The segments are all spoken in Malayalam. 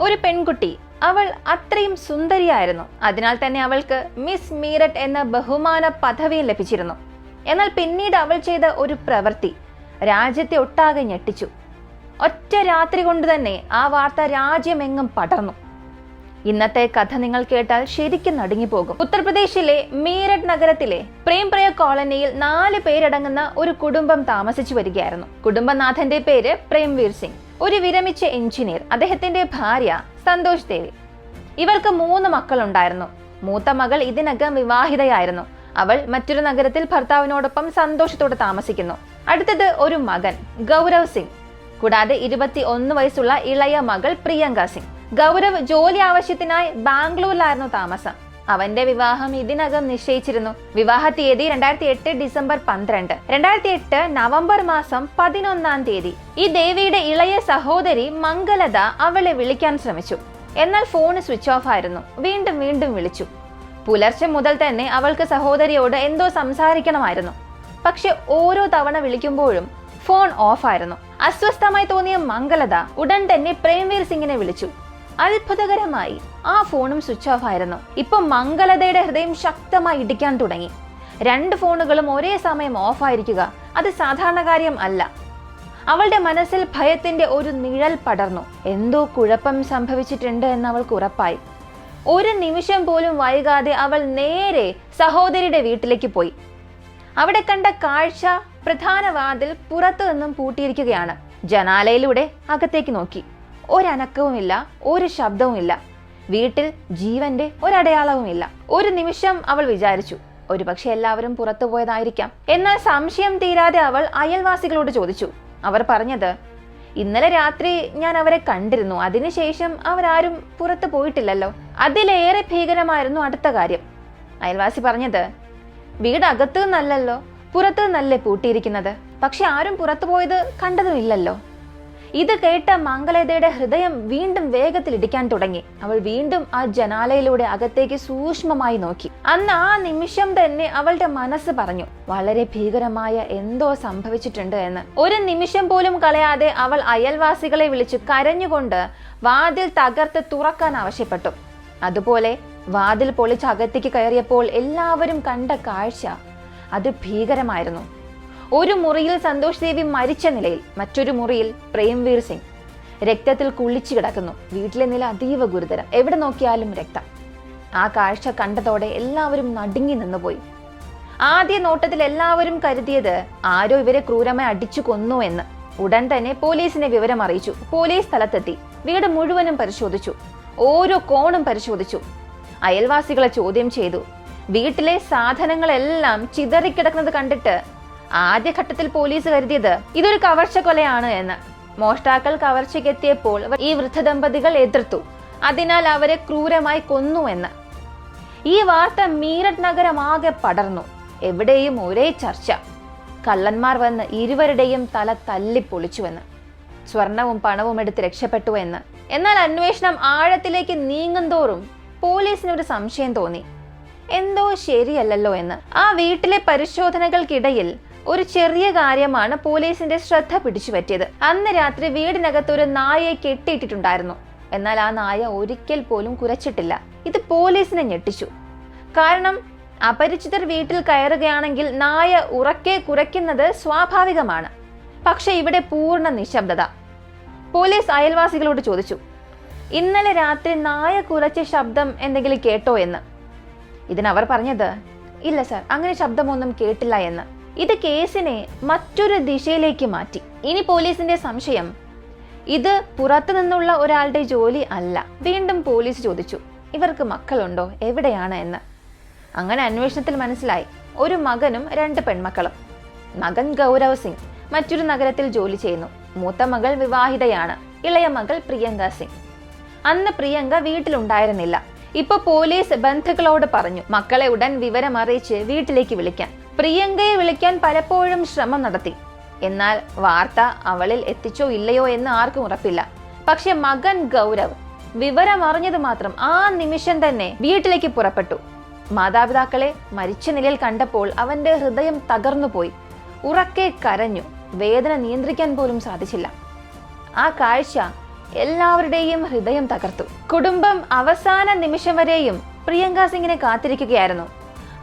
ഒരു പെൺകുട്ടി. അവൾ അത്രയും സുന്ദരിയായിരുന്നു. അതിനാൽ തന്നെ അവൾക്ക് മിസ് മീററ്റ് എന്ന ബഹുമാന പദവിയും ലഭിച്ചിരുന്നു. എന്നാൽ പിന്നീട് അവൾ ചെയ്ത ഒരു പ്രവൃത്തി രാജ്യത്തെ ഒട്ടാകെ ഞെട്ടിച്ചു. ഒറ്റ രാത്രി കൊണ്ട് തന്നെ ആ വാർത്ത രാജ്യമെങ്ങും പടർന്നു. ഇന്നത്തെ കഥ നിങ്ങൾ കേട്ടാൽ ശരിക്കും നടുങ്ങിപ്പോകും. ഉത്തർപ്രദേശിലെ മീററ്റ് നഗരത്തിലെ പ്രേംപ്രയ കോളനിയിൽ 4 പേരടങ്ങുന്ന ഒരു കുടുംബം താമസിച്ചു വരികയായിരുന്നു. കുടുംബനാഥന്റെ പേര് പ്രേംവീർ സിംഗ്, ഒരു വിരമിച്ച എഞ്ചിനീയർ. അദ്ദേഹത്തിന്റെ ഭാര്യ സന്തോഷ് ദേവി. ഇവർക്ക് 3 മക്കളുണ്ടായിരുന്നു. മൂത്ത മകൾ ഇതിനകം വിവാഹിതയായിരുന്നു. അവൾ മറ്റൊരു നഗരത്തിൽ ഭർത്താവിനോടൊപ്പം സന്തോഷത്തോടെ താമസിക്കുന്നു. അടുത്തത് ഒരു മകൻ ഗൗരവ് സിംഗ്, കൂടാതെ 21 വയസ്സുള്ള ഇളയ മകൾ പ്രിയങ്ക സിംഗ്. ഗൗരവ് ജോലി ആവശ്യത്തിനായി ബാംഗ്ലൂരിലായിരുന്നു താമസം. അവന്റെ വിവാഹം ഇതിനകം നിശ്ചയിച്ചിരുന്നു. വിവാഹ തീയതി 2008 ഡിസംബർ 12. 2008 നവംബർ മാസം 11-ാം തീയതി ഈ ദേവിയുടെ ഇളയ സഹോദരി മംഗലത അവളെ വിളിക്കാൻ ശ്രമിച്ചു. എന്നാൽ ഫോൺ സ്വിച്ച് ഓഫ് ആയിരുന്നു. വീണ്ടും വിളിച്ചു. പുലർച്ചെ മുതൽ തന്നെ അവൾക്ക് സഹോദരിയോട് എന്തോ സംസാരിക്കണമായിരുന്നു. പക്ഷെ ഓരോ തവണ വിളിക്കുമ്പോഴും ഫോൺ ഓഫ് ആയിരുന്നു. അസ്വസ്ഥമായി തോന്നിയ മംഗലത ഉടൻ തന്നെ പ്രേംവീർ സിംഗിനെ വിളിച്ചു. അത്ഭുതകരമായി ആ ഫോണും സ്വിച്ച് ഓഫ് ആയിരുന്നു. ഇപ്പൊ മംഗലതയുടെ ഹൃദയം ശക്തമായി ഇടിക്കാൻ തുടങ്ങി. 2 ഫോണുകളും ഒരേ സമയം ഓഫ് ആയിരിക്കുക അത് സാധാരണ കാര്യം അല്ല. അവളുടെ മനസ്സിൽ ഭയത്തിന്റെ ഒരു നിഴൽ പടർന്നു. എന്തോ കുഴപ്പം സംഭവിച്ചിട്ടുണ്ട് എന്ന് അവൾക്ക് ഉറപ്പായി. ഒരു നിമിഷം പോലും വൈകാതെ അവൾ നേരെ സഹോദരിയുടെ വീട്ടിലേക്ക് പോയി. അവിടെ കണ്ട കാഴ്ച പ്രധാന വാതിൽ പുറത്തു നിന്നും പൂട്ടിയിരിക്കുകയാണ്. ജനാലയിലൂടെ അകത്തേക്ക് നോക്കി. ഒരനക്കവുമില്ല, ഒരു ശബ്ദവുമില്ല. വീട്ടിൽ ജീവന്റെ ഒരടയാളവുമില്ല. ഒരു നിമിഷം അവൾ വിചാരിച്ചു, ഒരുപക്ഷെ എല്ലാവരും പുറത്തു പോയതായിരിക്കാം. എന്നാൽ സംശയം തീരാതെ അവൾ അയൽവാസികളോട് ചോദിച്ചു. അവർ പറഞ്ഞത്, ഇന്നലെ രാത്രി ഞാൻ അവരെ കണ്ടിരുന്നു, അതിനുശേഷം അവരാരും പുറത്തു പോയിട്ടില്ലല്ലോ. അതിലേറെ ഭീകരമായിരുന്നു അടുത്ത കാര്യം. അയൽവാസി പറഞ്ഞത്, വീട് അകത്തു നിന്നല്ലല്ലോ, പുറത്തു നിന്നല്ലേ പൂട്ടിയിരിക്കുന്നത്. പക്ഷെ ആരും പുറത്തു പോയത് കണ്ടതുമില്ലല്ലോ. ഇത് കേട്ട മംഗലതയുടെ ഹൃദയം വീണ്ടും വേഗത്തിൽ ഇടിക്കാൻ തുടങ്ങി. അവൾ വീണ്ടും ആ ജനാലയിലൂടെ അകത്തേക്ക് സൂക്ഷ്മമായി നോക്കി. അന്ന് ആ നിമിഷം തന്നെ അവളുടെ മനസ്സ് പറഞ്ഞു, വളരെ ഭീകരമായ എന്തോ സംഭവിച്ചിട്ടുണ്ട് എന്ന്. ഒരു നിമിഷം പോലും കളയാതെ അവൾ അയൽവാസികളെ വിളിച്ചു കരഞ്ഞുകൊണ്ട് വാതിൽ തകർത്ത് തുറക്കാൻ ആവശ്യപ്പെട്ടു. അതുപോലെ വാതിൽ പൊളിച്ച് അകത്തേക്ക് കയറിയപ്പോൾ എല്ലാവരും കണ്ട കാഴ്ച അത് ഭീകരമായിരുന്നു. ഒരു മുറിയിൽ സന്തോഷ് ദേവി മരിച്ച നിലയിൽ, മറ്റൊരു മുറിയിൽ പ്രേംവീർ സിംഗ് രക്തത്തിൽ കുളിച്ചു കിടക്കുന്നു. വീട്ടിലെ നില അതീവ ഗുരുതരം. എവിടെ നോക്കിയാലും രക്തം. ആ കാഴ്ച കണ്ടതോടെ എല്ലാവരും നടുങ്ങി നിന്നുപോയി. ആദ്യ നോട്ടത്തിൽ എല്ലാവരും കരുതിയത് ആരോ ഇവരെ ക്രൂരമായി അടിച്ചു കൊന്നു എന്ന്. ഉടൻ തന്നെ പോലീസിനെ വിവരം അറിയിച്ചു. പോലീസ് സ്ഥലത്തെത്തി. വീട് മുഴുവനും പരിശോധിച്ചു. ഓരോ കോണും പരിശോധിച്ചു. അയൽവാസികളെ ചോദ്യം ചെയ്തു. വീട്ടിലെ സാധനങ്ങളെല്ലാം ചിതറിക്കിടക്കുന്നത് കണ്ടിട്ട് ആദ്യഘട്ടത്തിൽ പോലീസ് കരുതിയത് ഇതൊരു കവർച്ച കൊലയാണ് എന്ന്. മോഷ്ടാക്കൾ കവർച്ചയ്ക്കെത്തിയപ്പോൾ ഈ വൃദ്ധ ദമ്പതികൾ എതിർത്തു. അതിനാൽ അവരെ ക്രൂരമായി കൊന്നു എന്ന്. ഈ വാർത്ത മീററ്റ് നഗരമാകെ പടർന്നു. എവിടെയും ഒരേ ചർച്ച. കള്ളന്മാർ വന്ന് ഇരുവരുടെയും തല തല്ലിപ്പൊളിച്ചുവെന്ന്, സ്വർണവും പണവും എടുത്ത് രക്ഷപ്പെട്ടു എന്ന്. എന്നാൽ അന്വേഷണം ആഴത്തിലേക്ക് നീങ്ങുന്തോറും പോലീസിനൊരു സംശയം തോന്നി, എന്തോ ശരിയല്ലല്ലോ എന്ന്. ആ വീട്ടിലെ പരിശോധനകൾക്കിടയിൽ ഒരു ചെറിയ കാര്യമാണ് പോലീസിന്റെ ശ്രദ്ധ പിടിച്ചുപറ്റിയത്. അന്ന് രാത്രി വീടിനകത്ത് ഒരു നായയെ കെട്ടിയിട്ടിട്ടുണ്ടായിരുന്നു. എന്നാൽ ആ നായ ഒരിക്കൽ പോലും കുരച്ചിട്ടില്ല. ഇത് പോലീസിനെ ഞെട്ടിച്ചു. കാരണം അപരിചിതർ വീട്ടിൽ കയറുകയാണെങ്കിൽ നായ ഉറക്കെ കുരയ്ക്കുന്നത് സ്വാഭാവികമാണ്. പക്ഷെ ഇവിടെ പൂർണ്ണ നിശബ്ദത. പോലീസ് അയൽവാസികളോട് ചോദിച്ചു, ഇന്നലെ രാത്രി നായ കുരച്ച ശബ്ദം എന്തെങ്കിലും കേട്ടോ എന്ന്. ഇതിനവർ പറഞ്ഞത്, ഇല്ല സർ, അങ്ങനെ ശബ്ദമൊന്നും കേട്ടില്ല എന്ന്. ഇത് കേസിനെ മറ്റൊരു ദിശയിലേക്ക് മാറ്റി. ഇനി പോലീസിന്റെ സംശയം ഇത് പുറത്തു നിന്നുള്ള ഒരാളുടെ ജോലി അല്ല. വീണ്ടും പോലീസ് ചോദിച്ചു, ഇവർക്ക് മക്കളുണ്ടോ, എവിടെയാണ് എന്ന്. അങ്ങനെ അന്വേഷണത്തിൽ മനസ്സിലായി, ഒരു മകനും 2 പെൺമക്കളും. മകൻ ഗൗരവ് സിംഗ് മറ്റൊരു നഗരത്തിൽ ജോലി ചെയ്യുന്നു. മൂത്ത മകൾ വിവാഹിതയാണ്. ഇളയ മകൾ പ്രിയങ്ക സിംഗ്. അന്ന് പ്രിയങ്ക വീട്ടിലുണ്ടായിരുന്നില്ല. ഇപ്പൊ പോലീസ് ബന്ധുക്കളോട് പറഞ്ഞു മക്കളെ ഉടൻ വിവരം അറിയിച്ച് വീട്ടിലേക്ക് വിളിക്കാൻ. പ്രിയങ്കയെ വിളിക്കാൻ പലപ്പോഴും ശ്രമം നടത്തി. എന്നാൽ വാർത്ത അവളിൽ എത്തിച്ചോ ഇല്ലയോ എന്ന് ആർക്കും ഉറപ്പില്ല. പക്ഷെ മകൻ ഗൗരവ് വിവരം അറിഞ്ഞത് മാത്രം ആ നിമിഷം തന്നെ വീട്ടിലേക്ക് പുറപ്പെട്ടു. മാതാപിതാക്കളെ മരിച്ച നിലയിൽ കണ്ടപ്പോൾ അവന്റെ ഹൃദയം തകർന്നുപോയി. ഉറക്കെ കരഞ്ഞു. വേദന നിയന്ത്രിക്കാൻ പോലും സാധിച്ചില്ല. ആ കാഴ്ച എല്ലാവരുടെയും ഹൃദയം തകർത്തു. കുടുംബം അവസാന നിമിഷം വരെയും പ്രിയങ്ക സിംഗിനെ കാത്തിരിക്കുകയായിരുന്നു.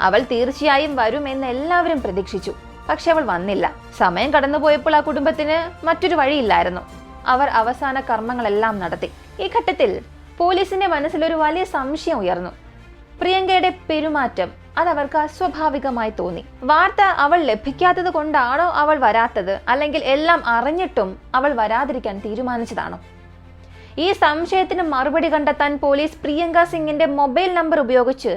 അവൾ തീർച്ചയായും വരും എന്ന് എല്ലാവരും പ്രതീക്ഷിച്ചു. പക്ഷെ അവൾ വന്നില്ല. സമയം കടന്നുപോയപ്പോൾ ആ കുടുംബത്തിന് മറ്റൊരു വഴിയില്ലായിരുന്നു. അവർ അവസാന കർമ്മങ്ങളെല്ലാം നടത്തി. ഈ ഘട്ടത്തിൽ പോലീസിന്റെ മനസ്സിൽ ഒരു വലിയ സംശയം ഉയർന്നു. പ്രിയങ്കയുടെ പെരുമാറ്റം അതവർക്ക് അസ്വാഭാവികമായി തോന്നി. വാർത്ത അവൾ ലഭിക്കാത്തത് കൊണ്ടാണോ അവൾ വരാത്തത്, അല്ലെങ്കിൽ എല്ലാം അറിഞ്ഞിട്ടും അവൾ വരാതിരിക്കാൻ തീരുമാനിച്ചതാണോ? ഈ സംശയത്തിന് മറുപടി കണ്ടെത്താൻ പോലീസ് പ്രിയങ്ക സിംഗിന്റെ മൊബൈൽ നമ്പർ ഉപയോഗിച്ച്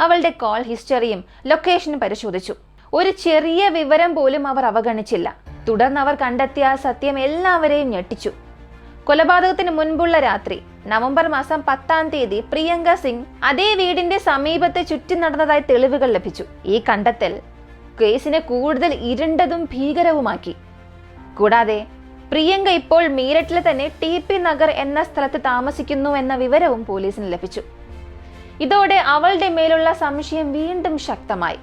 അവളുടെ കോൾ ഹിസ്റ്ററിയും ലൊക്കേഷനും പരിശോധിച്ചു. ഒരു ചെറിയ വിവരം പോലും അവർ അവഗണിച്ചില്ല. തുടർന്ന് അവർ കണ്ടെത്തിയ സത്യം എല്ലാവരെയും ഞെട്ടിച്ചു. കൊലപാതകത്തിന് മുൻപുള്ള രാത്രി നവംബർ മാസം 10-ാം തീയതി പ്രിയങ്ക സിംഗ് അതേ വീടിന്റെ സമീപത്തെ ചുറ്റി നടന്നതായി തെളിവുകൾ ലഭിച്ചു. ഈ കണ്ടെത്തൽ കേസിനെ കൂടുതൽ ഇരുണ്ടതും ഭീകരവുമാക്കി. കൂടാതെ പ്രിയങ്ക ഇപ്പോൾ മീററ്റിലെ തന്നെ TP നഗർ എന്ന സ്ഥലത്ത് താമസിക്കുന്നു എന്ന വിവരവും പോലീസിന് ലഭിച്ചു. ഇതോടെ അവളുടെ മേലുള്ള സംശയം വീണ്ടും ശക്തമായി.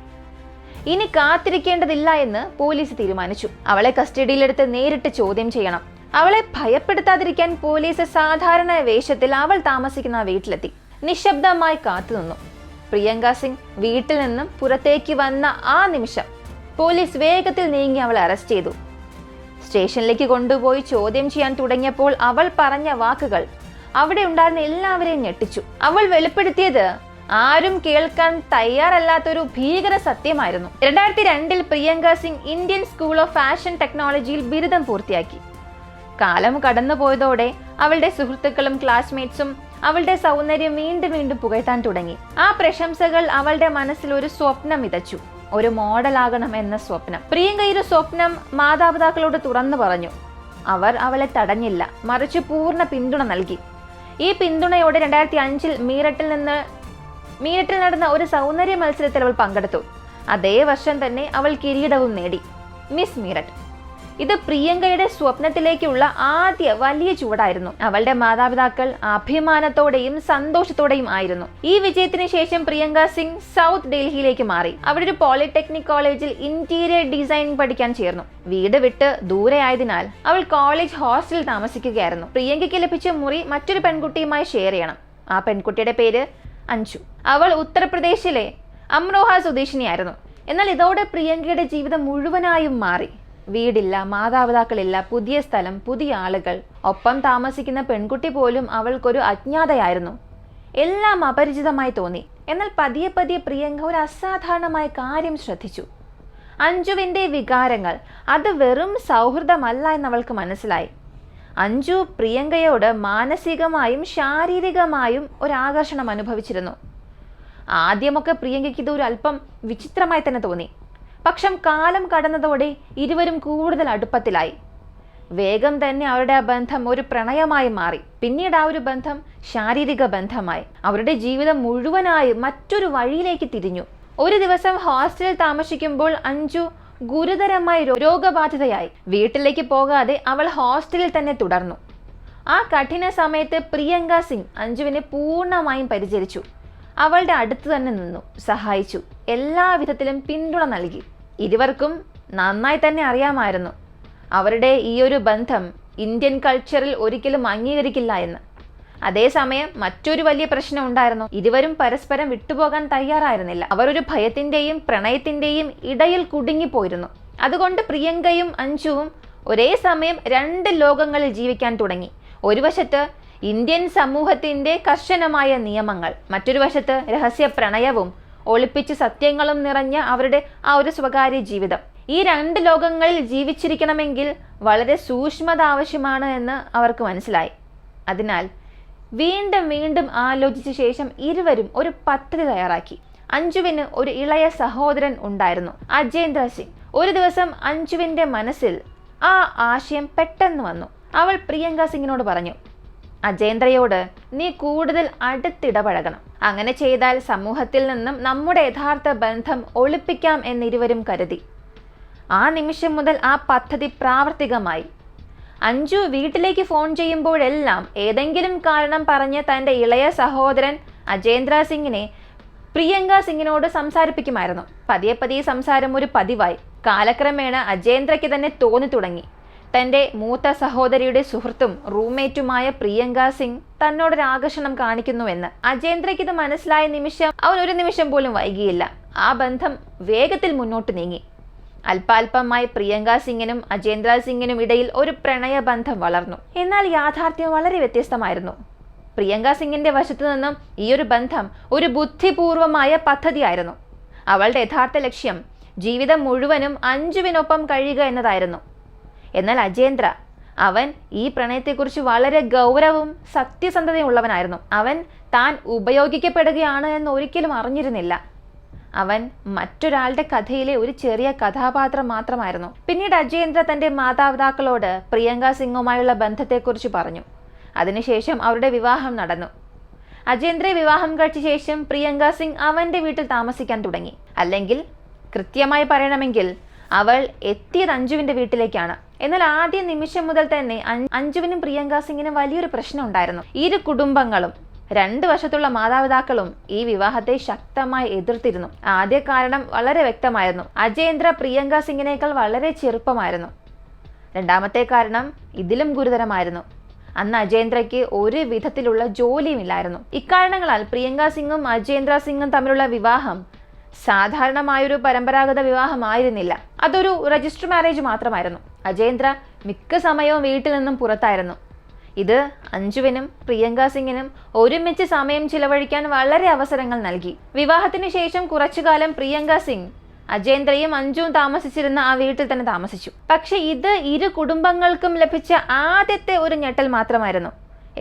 ഇനി കാത്തിരിക്കേണ്ടതില്ല എന്ന് പോലീസ് തീരുമാനിച്ചു. അവളെ കസ്റ്റഡിയിലെടുത്ത് നേരിട്ട് ചോദ്യം ചെയ്യണം. അവളെ ഭയപ്പെടുത്താതിരിക്കാൻ പോലീസ് സാധാരണ വേഷത്തിൽ അവൾ താമസിക്കുന്ന വീട്ടിലെത്തി. നിശബ്ദമായി കാത്തുനിന്നു. പ്രിയങ്ക സിംഗ് വീട്ടിൽ നിന്നും പുറത്തേക്ക് വന്ന ആ നിമിഷം പോലീസ് വേഗത്തിൽ നീങ്ങി അവളെ അറസ്റ്റ് ചെയ്തു. സ്റ്റേഷനിലേക്ക് കൊണ്ടുപോയി ചോദ്യം ചെയ്യാൻ തുടങ്ങിയപ്പോൾ അവൾ പറഞ്ഞ വാക്കുകൾ അവിടെ ഉണ്ടായിരുന്ന എല്ലാവരെയും ഞെട്ടിച്ചു. അവൾ വെളിപ്പെടുത്തിയത് ആരും കേൾക്കാൻ തയ്യാറല്ലാത്തൊരു ഭീകര സത്യമായിരുന്നു. 2002 Priyanka Singh Indian school of fashion ടെക്നോളജിയിൽ ബിരുദം പൂർത്തിയാക്കി. കാലം കടന്നുപോയതോടെ അവളുടെ സുഹൃത്തുക്കളും ക്ലാസ്മേറ്റ്സും അവളുടെ സൗന്ദര്യം വീണ്ടും വീണ്ടും പുകഴ്ത്താൻ തുടങ്ങി. ആ പ്രശംസകൾ അവളുടെ മനസ്സിൽ ഒരു സ്വപ്നം വിതച്ചു. ഒരു മോഡലാകണം എന്ന സ്വപ്നം. പ്രിയങ്ക ഈ ഒരു സ്വപ്നം മാതാപിതാക്കളോട് തുറന്നു പറഞ്ഞു. അവർ അവളെ തടഞ്ഞില്ല, മറിച്ച് പൂർണ്ണ പിന്തുണ നൽകി. ഈ പിന്തുണയോടെ 2005 മീററ്റിൽ നടന്ന ഒരു സൗന്ദര്യ മത്സരത്തിൽ അവൾ പങ്കെടുത്തു. അതേ വർഷം തന്നെ അവൾ കിരീടവും നേടി, മിസ് മീററ്റ്. ഇത് പ്രിയങ്കയുടെ സ്വപ്നത്തിലേക്കുള്ള ആദ്യ വലിയ ചുവടായിരുന്നു. അവളുടെ മാതാപിതാക്കൾ അഭിമാനത്തോടെയും സന്തോഷത്തോടെയും ആയിരുന്നു. ഈ വിജയത്തിന് ശേഷം പ്രിയങ്ക സിംഗ് സൗത്ത് ഡൽഹിയിലേക്ക് മാറി. അവിടെ ഒരു പോളിടെക്നിക് കോളേജിൽ ഇന്റീരിയർ ഡിസൈനിങ് പഠിക്കാൻ ചേർന്നു. വീട് വിട്ട് ദൂരെ ആയതിനാൽ അവൾ കോളേജ് ഹോസ്റ്റലിൽ താമസിക്കുകയായിരുന്നു. പ്രിയങ്കയ്ക്ക് ലഭിച്ച മുറി മറ്റൊരു പെൺകുട്ടിയുമായി ഷെയർ ചെയ്യണം. ആ പെൺകുട്ടിയുടെ പേര് അഞ്ജു. അവൾ ഉത്തർപ്രദേശിലെ അമ്രോഹ സ്വദേശിനിയായിരുന്നു. എന്നാൽ ഇതോടെ പ്രിയങ്കയുടെ ജീവിതം മുഴുവനായും മാറി. വീടില്ല, മാതാപിതാക്കളില്ല, പുതിയ സ്ഥലം, പുതിയ ആളുകൾ. ഒപ്പം താമസിക്കുന്ന പെൺകുട്ടി പോലും അവൾക്കൊരു അജ്ഞാതയായിരുന്നു. എല്ലാം അപരിചിതമായി തോന്നി. എന്നാൽ പതിയെ പതിയെ പ്രിയങ്ക ഒരു അസാധാരണമായ കാര്യം ശ്രദ്ധിച്ചു. അഞ്ജുവിന്റെ വികാരങ്ങൾ അത് വെറും സൗഹൃദമല്ല എന്നവൾക്ക് മനസ്സിലായി. അഞ്ജു പ്രിയങ്കയോട് മാനസികമായും ശാരീരികമായും ഒരാകർഷണം അനുഭവിച്ചിരുന്നു. ആദ്യമൊക്കെ പ്രിയങ്കയ്ക്ക് ഇത് ഒരു അല്പം വിചിത്രമായി തന്നെ തോന്നി. പക്ഷെ കാലം കടന്നതോടെ ഇരുവരും കൂടുതൽ അടുപ്പത്തിലായി. വേഗം തന്നെ അവരുടെ ആ ബന്ധം ഒരു പ്രണയമായി മാറി. പിന്നീട് ആ ഒരു ബന്ധം ശാരീരിക ബന്ധമായി. അവരുടെ ജീവിതം മുഴുവനായും മറ്റൊരു വഴിയിലേക്ക് തിരിഞ്ഞു. ഒരു ദിവസം ഹോസ്റ്റലിൽ താമസിക്കുമ്പോൾ അഞ്ജു ഗുരുതരമായി രോഗബാധിതയായി. വീട്ടിലേക്ക് പോകാതെ അവൾ ഹോസ്റ്റലിൽ തന്നെ തുടർന്നു. ആ കഠിന സമയത്ത് പ്രിയങ്ക സിംഗ് അഞ്ജുവിനെ പൂർണ്ണമായും പരിചരിച്ചു. അവളുടെ അടുത്ത് തന്നെ നിന്നു, സഹായിച്ചു, എല്ലാവിധത്തിലും പിന്തുണ നൽകി. ഇരുവർക്കും നന്നായി തന്നെ അറിയാമായിരുന്നു അവരുടെ ഈ ഒരു ബന്ധം ഇന്ത്യൻ കൾച്ചറിൽ ഒരിക്കലും അംഗീകരിക്കില്ല എന്ന്. അതേസമയം മറ്റൊരു വലിയ പ്രശ്നം ഉണ്ടായിരുന്നു. ഇരുവരും പരസ്പരം വിട്ടുപോകാൻ തയ്യാറായിരുന്നില്ല. അവർ ഒരു ഭയത്തിന്റെയും പ്രണയത്തിന്റെയും ഇടയിൽ കുടുങ്ങിപ്പോയിരുന്നു. അതുകൊണ്ട് പ്രിയങ്കയും അഞ്ജുവും ഒരേ സമയം 2 ലോകങ്ങളിൽ ജീവിക്കാൻ തുടങ്ങി. ഒരു വശത്ത് ഇന്ത്യൻ സമൂഹത്തിന്റെ കർശനമായ നിയമങ്ങൾ, മറ്റൊരു വശത്ത് രഹസ്യ പ്രണയവും ഒളിപ്പിച്ച് സത്യങ്ങളും നിറഞ്ഞ അവരുടെ ആ ഒരു സ്വകാര്യ ജീവിതം. ഈ 2 ലോകങ്ങളിൽ ജീവിച്ചിരിക്കണമെങ്കിൽ വളരെ സൂക്ഷ്മത ആവശ്യമാണ് എന്ന് അവർക്ക് മനസ്സിലായി. അതിനാൽ വീണ്ടും വീണ്ടും ആലോചിച്ച ശേഷം ഇരുവരും ഒരു പദ്ധതി തയ്യാറാക്കി. അഞ്ജുവിന് ഒരു ഇളയ സഹോദരൻ ഉണ്ടായിരുന്നു, അജേന്ദ്ര സിംഗ്. ഒരു ദിവസം അഞ്ജുവിന്റെ മനസ്സിൽ ആ ആശയം പെട്ടെന്ന് വന്നു. അവൾ പ്രിയങ്ക സിംഗിനോട് പറഞ്ഞു, അജേന്ദ്രയോട് നീ കൂടുതൽ അടുത്തിടപഴകണം. അങ്ങനെ ചെയ്താൽ സമൂഹത്തിൽ നിന്നും നമ്മുടെ യഥാർത്ഥ ബന്ധം ഒളിപ്പിക്കാം എന്നിരുവരും കരുതി. ആ നിമിഷം മുതൽ ആ പദ്ധതി പ്രാവർത്തികമായി. അഞ്ജു വീട്ടിലേക്ക് ഫോൺ ചെയ്യുമ്പോഴെല്ലാം ഏതെങ്കിലും കാരണം പറഞ്ഞ് തൻ്റെ ഇളയ സഹോദരൻ അജേന്ദ്ര സിംഗിനെ പ്രിയങ്ക സിംഗിനോട് സംസാരിപ്പിക്കുമായിരുന്നു. പതിയെ പതിയെ സംസാരം ഒരു പതിവായി. കാലക്രമേണ അജേന്ദ്രയ്ക്ക് തന്നെ തോന്നി തുടങ്ങി, തന്റെ മൂത്ത സഹോദരിയുടെ സുഹൃത്തും റൂംമേറ്റുമായ പ്രിയങ്ക സിംഗ് തന്നോടൊരാകർഷണം കാണിക്കുന്നുവെന്ന് അജേന്ദ്രയ്ക്ക് ഇത് മനസ്സിലായ നിമിഷം അവൻ ഒരു നിമിഷം പോലും വൈകിയില്ല. ആ ബന്ധം വേഗത്തിൽ മുന്നോട്ട് നീങ്ങി. അല്പാൽപമായി പ്രിയങ്ക സിംഗിനും അജേന്ദ്ര സിംഗിനും ഇടയിൽ ഒരു പ്രണയബന്ധം വളർന്നു. എന്നാൽ യാഥാർത്ഥ്യം വളരെ വ്യത്യസ്തമായിരുന്നു. പ്രിയങ്ക സിംഗിന്റെ വശത്തു നിന്നും ഈ ഒരു ബന്ധം ഒരു ബുദ്ധിപൂർവമായ പദ്ധതിയായിരുന്നു. അവളുടെ യഥാർത്ഥ ലക്ഷ്യം ജീവിതം മുഴുവനും അഞ്ജുവിനൊപ്പം കഴിയുക എന്നതായിരുന്നു. എന്നാൽ അജേന്ദ്ര, അവൻ ഈ പ്രണയത്തെക്കുറിച്ച് വളരെ ഗൗരവവും സത്യസന്ധതയും ഉള്ളവനായിരുന്നു. അവൻ താൻ ഉപയോഗിക്കപ്പെടുകയാണ് എന്ന് ഒരിക്കലും അറിഞ്ഞിരുന്നില്ല. അവൻ മറ്റൊരാളുടെ കഥയിലെ ഒരു ചെറിയ കഥാപാത്രം മാത്രമായിരുന്നു. പിന്നീട് അജേന്ദ്ര തന്റെ മാതാപിതാക്കളോട് പ്രിയങ്ക സിംഗുമായുള്ള ബന്ധത്തെക്കുറിച്ച് പറഞ്ഞു. അതിനുശേഷം അവരുടെ വിവാഹം നടന്നു. അജേന്ദ്രയെ വിവാഹം കഴിച്ച ശേഷം പ്രിയങ്ക സിംഗ് അവന്റെ വീട്ടിൽ താമസിക്കാൻ തുടങ്ങി. അല്ലെങ്കിൽ കൃത്യമായി പറയണമെങ്കിൽ അവൾ എത്തിയത് അഞ്ജുവിന്റെ വീട്ടിലേക്കാണ്. എന്നാൽ ആദ്യ നിമിഷം മുതൽ തന്നെ അഞ്ജുവിനും പ്രിയങ്ക സിംഗിനും വലിയൊരു പ്രശ്നം ഉണ്ടായിരുന്നു. ഇരു കുടുംബങ്ങളും, രണ്ടു വശത്തുള്ള മാതാപിതാക്കളും ഈ വിവാഹത്തെ ശക്തമായി എതിർത്തിരുന്നു. ആദ്യ കാരണം വളരെ വ്യക്തമായിരുന്നു. അജേന്ദ്ര പ്രിയങ്ക സിംഗിനേക്കാൾ വളരെ ചെറുപ്പമായിരുന്നു. രണ്ടാമത്തെ കാരണം ഇതിലും ഗുരുതരമായിരുന്നു. അന്ന് അജേന്ദ്രയ്ക്ക് ഒരു വിധത്തിലുള്ള ജോലിയുമില്ലായിരുന്നു. ഇക്കാരണങ്ങളാൽ പ്രിയങ്ക സിംഗും അജേന്ദ്ര സിംഗും തമ്മിലുള്ള വിവാഹം സാധാരണമായൊരു പരമ്പരാഗത വിവാഹമായിരുന്നില്ല. അതൊരു രജിസ്റ്റർ മാരേജ് മാത്രമായിരുന്നു. അജേന്ദ്ര മിക്ക സമയവും വീട്ടിൽ നിന്നും പുറത്തായിരുന്നു. ഇത് അഞ്ജുവിനും പ്രിയങ്ക സിംഗിനും ഒരുമിച്ച് സമയം ചിലവഴിക്കാൻ വളരെ അവസരങ്ങൾ നൽകി. വിവാഹത്തിന് ശേഷം കുറച്ചുകാലം പ്രിയങ്ക സിംഗ് അജേന്ദ്രയും അഞ്ജുവും താമസിച്ചിരുന്ന ആ വീട്ടിൽ തന്നെ താമസിച്ചു. പക്ഷെ ഇത് ഇരു കുടുംബങ്ങൾക്കും ലഭിച്ച ആദ്യത്തെ ഒരു ഞെട്ടൽ മാത്രമായിരുന്നു.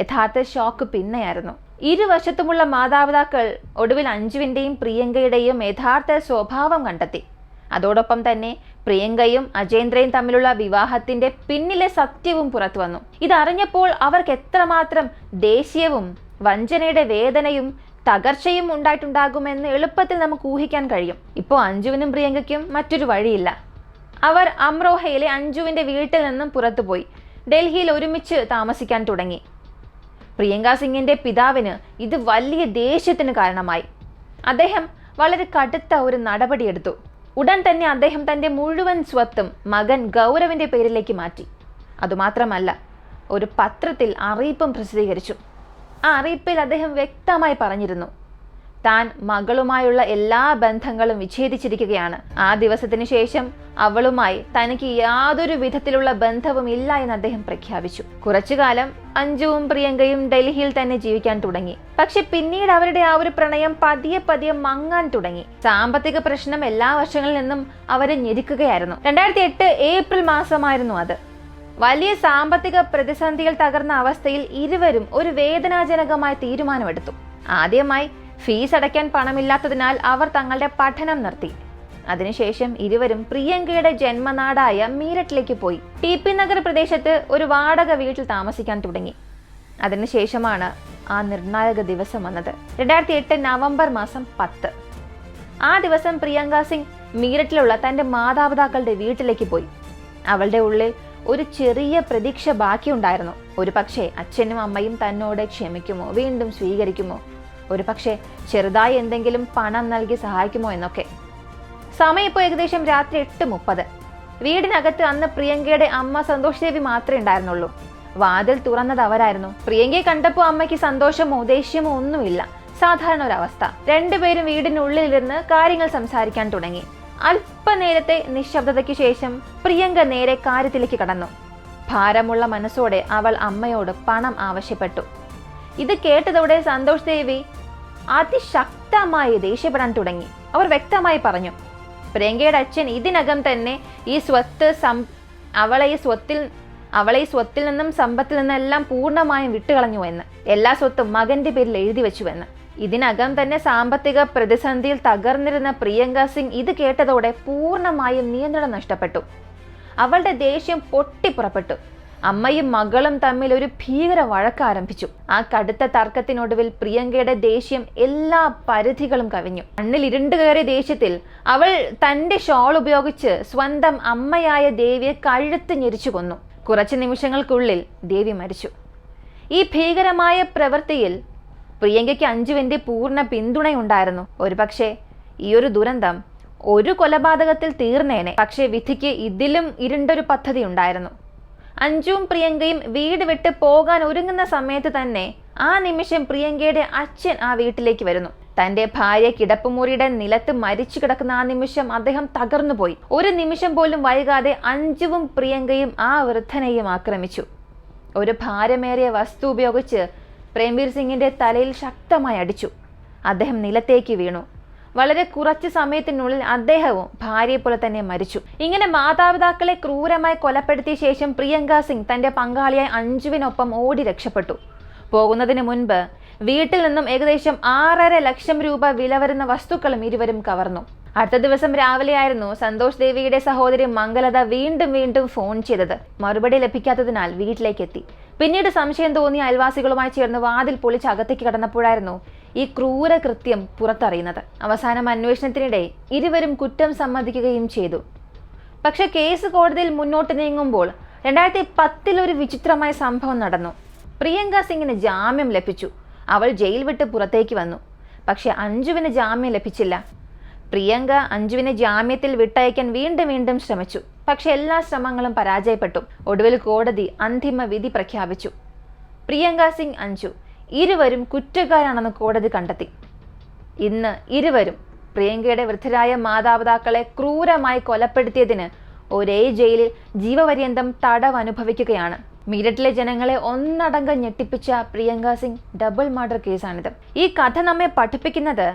യഥാർത്ഥ ഷോക്ക് പിന്നെയായിരുന്നു. ഇരുവശത്തുമുള്ള മാതാപിതാക്കൾ ഒടുവിൽ അഞ്ജുവിന്റെയും പ്രിയങ്കയുടെയും യഥാർത്ഥ സ്വഭാവം കണ്ടെത്തി. അതോടൊപ്പം തന്നെ പ്രിയങ്കയും അജേന്ദ്രയും തമ്മിലുള്ള വിവാഹത്തിന്റെ പിന്നിലെ സത്യവും പുറത്തു വന്നു. ഇതറിഞ്ഞപ്പോൾ അവർക്ക് എത്രമാത്രം ദേഷ്യവും വഞ്ചനയുടെ വേദനയും തകർച്ചയും ഉണ്ടായിട്ടുണ്ടാകുമെന്ന് എളുപ്പത്തിൽ നമുക്ക് ഊഹിക്കാൻ കഴിയും. ഇപ്പോൾ അഞ്ജുവിനും പ്രിയങ്കയ്ക്കും മറ്റൊരു വഴിയില്ല. അവർ അമ്രോഹയിലെ അഞ്ജുവിന്റെ വീട്ടിൽ നിന്നും പുറത്തുപോയി ഡൽഹിയിൽ ഒരുമിച്ച് താമസിക്കാൻ തുടങ്ങി. പ്രിയങ്ക സിംഗിന്റെ പിതാവിന് ഇത് വലിയ ദേഷ്യത്തിന് കാരണമായി. അദ്ദേഹം വളരെ കടുത്ത ഒരു നടപടിയെടുത്തു. ഉടൻ തന്നെ അദ്ദേഹം തന്റെ മുഴുവൻ സ്വത്തും മകൻ ഗൗരവിന്റെ പേരിലേക്ക് മാറ്റി. അതുമാത്രമല്ല, ഒരു പത്രത്തിൽ അറിയിപ്പും പ്രസിദ്ധീകരിച്ചു. ആ അറിയിപ്പിൽ അദ്ദേഹം വ്യക്തമായി പറഞ്ഞിരുന്നു, താൻ മകളുമായുള്ള എല്ലാ ബന്ധങ്ങളും വിച്ഛേദിച്ചിരിക്കുകയാണ്. ആ ദിവസത്തിന് ശേഷം അവളുമായി തനിക്ക് യാതൊരു വിധത്തിലുള്ള ബന്ധവും ഇല്ല എന്ന് അദ്ദേഹം പ്രഖ്യാപിച്ചു. കുറച്ചുകാലം അഞ്ജുവും പ്രിയങ്കയും ഡൽഹിയിൽ തന്നെ ജീവിക്കാൻ തുടങ്ങി. പക്ഷെ പിന്നീട് അവരുടെ ആ ഒരു പ്രണയം പതിയെ പതിയെ മങ്ങാൻ തുടങ്ങി. സാമ്പത്തിക പ്രശ്നം എല്ലാ വശങ്ങളിൽ നിന്നും അവരെ ഞെരുക്കുകയായിരുന്നു. 2008 ഏപ്രിൽ മാസമായിരുന്നു അത്. വലിയ സാമ്പത്തിക പ്രതിസന്ധിയിൽ തകർന്ന അവസ്ഥയിൽ ഇരുവരും ഒരു വേദനാജനകമായ തീരുമാനമെടുത്തു. ആദ്യമായി ഫീസ് അടയ്ക്കാൻ പണമില്ലാത്തതിനാൽ അവർ തങ്ങളുടെ പഠനം നിർത്തി. അതിനുശേഷം ഇരുവരും പ്രിയങ്കയുടെ ജന്മനാടായ മീററ്റിലേക്ക് പോയി ടി.പി. നഗർ പ്രദേശത്ത് ഒരു വാടക വീട്ടിൽ താമസിക്കാൻ തുടങ്ങി. അതിനുശേഷമാണ് ആ നിർണായക ദിവസം വന്നത്. 2008 നവംബർ മാസം 10. ആ ദിവസം പ്രിയങ്ക സിംഗ് മീററ്റിലുള്ള തന്റെ മാതാപിതാക്കളുടെ വീട്ടിലേക്ക് പോയി. അവളുടെ ഉള്ളിൽ ഒരു ചെറിയ പ്രതീക്ഷ ബാക്കിയുണ്ടായിരുന്നു. ഒരു പക്ഷേ അച്ഛനും അമ്മയും തന്നോട് ക്ഷമിക്കുമോ, വീണ്ടും സ്വീകരിക്കുമോ, ഒരു പക്ഷേ ചെറുതായി എന്തെങ്കിലും പണം നൽകി സഹായിക്കുമോ എന്നൊക്കെ. സമയം ഇപ്പോൾ ഏകദേശം രാത്രി 8:30. വീടിനകത്ത് അന്ന് പ്രിയങ്കയുടെ അമ്മ സന്തോഷ് ദേവി മാത്രമേ ഉണ്ടായിരുന്നുള്ളൂ. വാതിൽ തുറന്നത് അവരായിരുന്നു. പ്രിയങ്കയെ കണ്ടപ്പോൾ അമ്മയ്ക്ക് സന്തോഷമോ ദേഷ്യമോ ഒന്നുമില്ല. സാധാരണ ഒരവസ്ഥ. രണ്ടുപേരും വീടിനുള്ളിലിരുന്ന് കാര്യങ്ങൾ സംസാരിക്കാൻ തുടങ്ങി. അല്പനേരത്തെ നിശബ്ദതയ്ക്ക് ശേഷം പ്രിയങ്ക നേരെ കാര്യത്തിലേക്ക് കടന്നു. ഭാരമുള്ള മനസ്സോടെ അവൾ അമ്മയോട് പണം ആവശ്യപ്പെട്ടു. ഇത് കേട്ടതോടെ സന്തോഷ് ദേവി അതിശക്തമായി ദേഷ്യപ്പെടാൻ തുടങ്ങി. അവർ വ്യക്തമായി പറഞ്ഞു, പ്രിയങ്കയുടെ അച്ഛൻ ഇതിനകം തന്നെ ഈ സ്വത്ത് അവളെ ഈ സ്വത്തിൽ നിന്നും സമ്പത്തിൽ നിന്നെല്ലാം പൂർണ്ണമായും വിട്ടുകളഞ്ഞു എന്ന്, എല്ലാ സ്വത്തും മകന്റെ പേരിൽ എഴുതി വെച്ചുവെന്ന്. ഇതിനകം തന്നെ സാമ്പത്തിക പ്രതിസന്ധിയിൽ തകർന്നിരുന്ന പ്രിയങ്ക സിംഗ് ഇത് കേട്ടതോടെ പൂർണ്ണമായും നിയന്ത്രണം നഷ്ടപ്പെട്ടു. അവളുടെ ദേഷ്യം പൊട്ടിപ്പുറപ്പെട്ടു. അമ്മയും മകളും തമ്മിൽ ഒരു ഭീകര വഴക്ക് ആരംഭിച്ചു. ആ കടുത്ത തർക്കത്തിനൊടുവിൽ പ്രിയങ്കയുടെ ദേഷ്യം എല്ലാ പരിധികളും കവിഞ്ഞു. കണ്ണിൽ ഇരുണ്ടു കയറിയ ദേഷ്യത്തിൽ അവൾ തന്റെ ഷോൾ ഉപയോഗിച്ച് സ്വന്തം അമ്മയായ ദേവിയെ കഴുത്ത് ഞെരിച്ചു കൊന്നു. കുറച്ച് നിമിഷങ്ങൾക്കുള്ളിൽ ദേവി മരിച്ചു. ഈ ഭീകരമായ പ്രവൃത്തിയിൽ പ്രിയങ്കയ്ക്ക് അഞ്ജുവിന്റെ പൂർണ്ണ പിന്തുണയുണ്ടായിരുന്നു. ഒരുപക്ഷെ ഈ ഒരു ദുരന്തം ഒരു കൊലപാതകത്തിൽ തീർന്നേനെ. പക്ഷേ വിധിക്ക് ഇതിലും ഇരുണ്ടൊരു പദ്ധതി ഉണ്ടായിരുന്നു. അഞ്ജുവും പ്രിയങ്കയും വീട് വിട്ട് പോകാൻ ഒരുങ്ങുന്ന സമയത്ത് തന്നെ ആ നിമിഷം പ്രിയങ്കയുടെ അച്ഛൻ ആ വീട്ടിലേക്ക് വരുന്നു. തന്റെ ഭാര്യ കിടപ്പുമുറിയുടെ നിലത്ത് മരിച്ചു കിടക്കുന്ന ആ നിമിഷം അദ്ദേഹം തകർന്നുപോയി. ഒരു നിമിഷം പോലും വൈകാതെ അഞ്ജുവും പ്രിയങ്കയും ആ വൃദ്ധനെയും ആക്രമിച്ചു. ഒരു ഭാരമേറിയ വസ്തു ഉപയോഗിച്ച് പ്രേംവീർ സിംഗിന്റെ തലയിൽ ശക്തമായി അടിച്ചു. അദ്ദേഹം നിലത്തേക്ക് വീണു. വളരെ കുറച്ച് സമയത്തിനുള്ളിൽ അദ്ദേഹവും ഭാര്യയെ പോലെ തന്നെ മരിച്ചു. ഇങ്ങനെ മാതാപിതാക്കളെ ക്രൂരമായി കൊലപ്പെടുത്തിയ ശേഷം പ്രിയങ്ക സിംഗ് തന്റെ പങ്കാളിയായ അഞ്ജുവിനൊപ്പം ഓടി രക്ഷപ്പെട്ടു. പോകുന്നതിന് മുൻപ് വീട്ടിൽ നിന്നും ഏകദേശം 6.5 ലക്ഷം രൂപ വില വരുന്ന വസ്തുക്കളും ഇരുവരും കവർന്നു. അടുത്ത ദിവസം രാവിലെയായിരുന്നു സന്തോഷ് ദേവിയുടെ സഹോദരി മംഗലത വീണ്ടും ഫോൺ ചെയ്തത്. മറുപടി ലഭിക്കാത്തതിനാൽ വീട്ടിലേക്ക് എത്തി. പിന്നീട് സംശയം തോന്നിയ അയൽവാസികളുമായി ചേർന്ന് വാതിൽ പൊളിച്ച് അകത്തേക്ക് കടന്നപ്പോഴായിരുന്നു ഈ ക്രൂര കൃത്യം പുറത്തറിയുന്നത്. അവസാനം അന്വേഷണത്തിനിടെ ഇരുവരും കുറ്റം സമ്മതിക്കുകയും ചെയ്തു. പക്ഷെ കേസ് കോടതിയിൽ മുന്നോട്ട് നീങ്ങുമ്പോൾ 2010 ഒരു വിചിത്രമായ സംഭവം നടന്നു. പ്രിയങ്ക സിംഗിന് ജാമ്യം ലഭിച്ചു. അവൾ ജയിൽ വിട്ട് പുറത്തേക്ക് വന്നു. പക്ഷെ അഞ്ജുവിന് ജാമ്യം ലഭിച്ചില്ല. പ്രിയങ്ക അഞ്ജുവിനെ ജാമ്യത്തിൽ വിട്ടയക്കാൻ വീണ്ടും ശ്രമിച്ചു. പക്ഷെ എല്ലാ ശ്രമങ്ങളും പരാജയപ്പെട്ടു. ഒടുവിൽ കോടതി അന്തിമ വിധി പ്രഖ്യാപിച്ചു. പ്രിയങ്ക സിംഗ്, അഞ്ജു ഇരുവരും കുറ്റക്കാരാണെന്ന് കോടതി കണ്ടെത്തി. ഇന്ന് ഇരുവരും പ്രിയങ്കയുടെ വൃദ്ധരായ മാതാപിതാക്കളെ ക്രൂരമായി കൊലപ്പെടുത്തിയതിന് ഒരേ ജയിലിൽ ജീവപര്യന്തം തടവ് അനുഭവിക്കുകയാണ്. മീററ്റിലെ ജനങ്ങളെ ഒന്നടങ്കം ഞെട്ടിപ്പിച്ച പ്രിയങ്ക സിംഗ് ഡബിൾ മർഡർ കേസാണിത്. ഈ കഥ നമ്മെ പഠിപ്പിക്കുന്നത്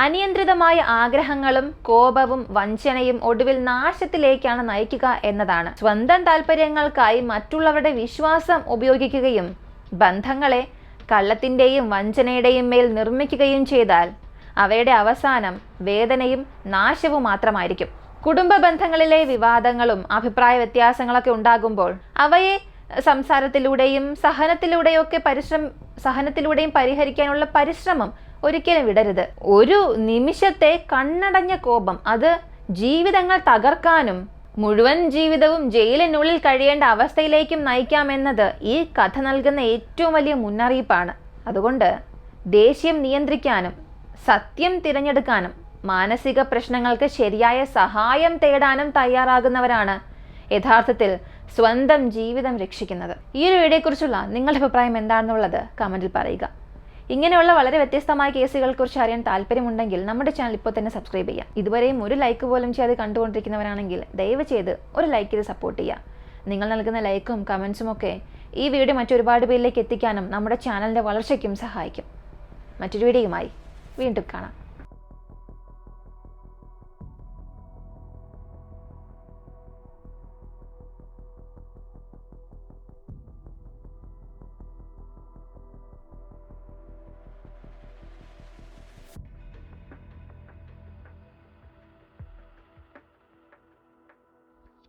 അനിയന്ത്രിതമായ ആഗ്രഹങ്ങളും കോപവും വഞ്ചനയും ഒടുവിൽ നാശത്തിലേക്കാണ് നയിക്കുക എന്നതാണ്. സ്വന്തം താല്പര്യങ്ങൾക്കായി മറ്റുള്ളവരുടെ വിശ്വാസം ഉപയോഗിക്കുകയും ബന്ധങ്ങളെ കള്ളത്തിന്റെയും വഞ്ചനയുടെയും മേൽ നിർമ്മിക്കുകയും ചെയ്താൽ അവയുടെ അവസാനം വേദനയും നാശവും മാത്രമായിരിക്കും. കുടുംബ ബന്ധങ്ങളിലെ വിവാദങ്ങളും അഭിപ്രായ വ്യത്യാസങ്ങളൊക്കെ ഉണ്ടാകുമ്പോൾ അവയെ സംസാരത്തിലൂടെയും സഹനത്തിലൂടെയും പരിഹരിക്കാനുള്ള പരിശ്രമം ഒരിക്കലും വിടരുത്. ഒരു നിമിഷത്തെ കണ്ണടഞ്ഞ കോപം അത് ജീവിതങ്ങൾ തകർക്കാനും മുഴുവൻ ജീവിതവും ജയിലിനുള്ളിൽ കഴിയേണ്ട അവസ്ഥയിലേക്കും നയിക്കാമെന്നത് ഈ കഥ നൽകുന്ന ഏറ്റവും വലിയ മുന്നറിയിപ്പാണ്. അതുകൊണ്ട് ദേഷ്യം നിയന്ത്രിക്കാനും സത്യം തിരഞ്ഞെടുക്കാനും മാനസിക പ്രശ്നങ്ങൾക്ക് ശരിയായ സഹായം തേടാനും തയ്യാറാകുന്നവരാണ് യഥാർത്ഥത്തിൽ സ്വന്തം ജീവിതം രക്ഷിക്കുന്നത്. ഈ ഒരു വീഡിയോയെക്കുറിച്ചുള്ള നിങ്ങളുടെ അഭിപ്രായം എന്താണെന്നുള്ളത് കമന്റിൽ പറയുക. ഇങ്ങനെയുള്ള വളരെ വ്യത്യസ്തമായ കേസുകളെക്കുറിച്ച് അറിയാൻ താല്പര്യമുണ്ടെങ്കിൽ നമ്മുടെ ചാനൽ ഇപ്പോൾ തന്നെ സബ്സ്ക്രൈബ് ചെയ്യാം. ഇതുവരെയും ഒരു ലൈക്ക് പോലും ചെയ്യാതെ കണ്ടുകൊണ്ടിരിക്കുന്നവരാണെങ്കിൽ ദയവ് ചെയ്ത് ഒരു ലൈക്ക് ചെയ്ത് സപ്പോർട്ട് ചെയ്യുക. നിങ്ങൾ നൽകുന്ന ലൈക്കും കമൻസും ഒക്കെ ഈ വീഡിയോ മറ്റൊരുപാട് പേരിലേക്ക് എത്തിക്കാനും നമ്മുടെ ചാനലിൻ്റെ വളർച്ചയ്ക്കും സഹായിക്കും. മറ്റൊരു വീഡിയോയുമായി വീണ്ടും കാണാം.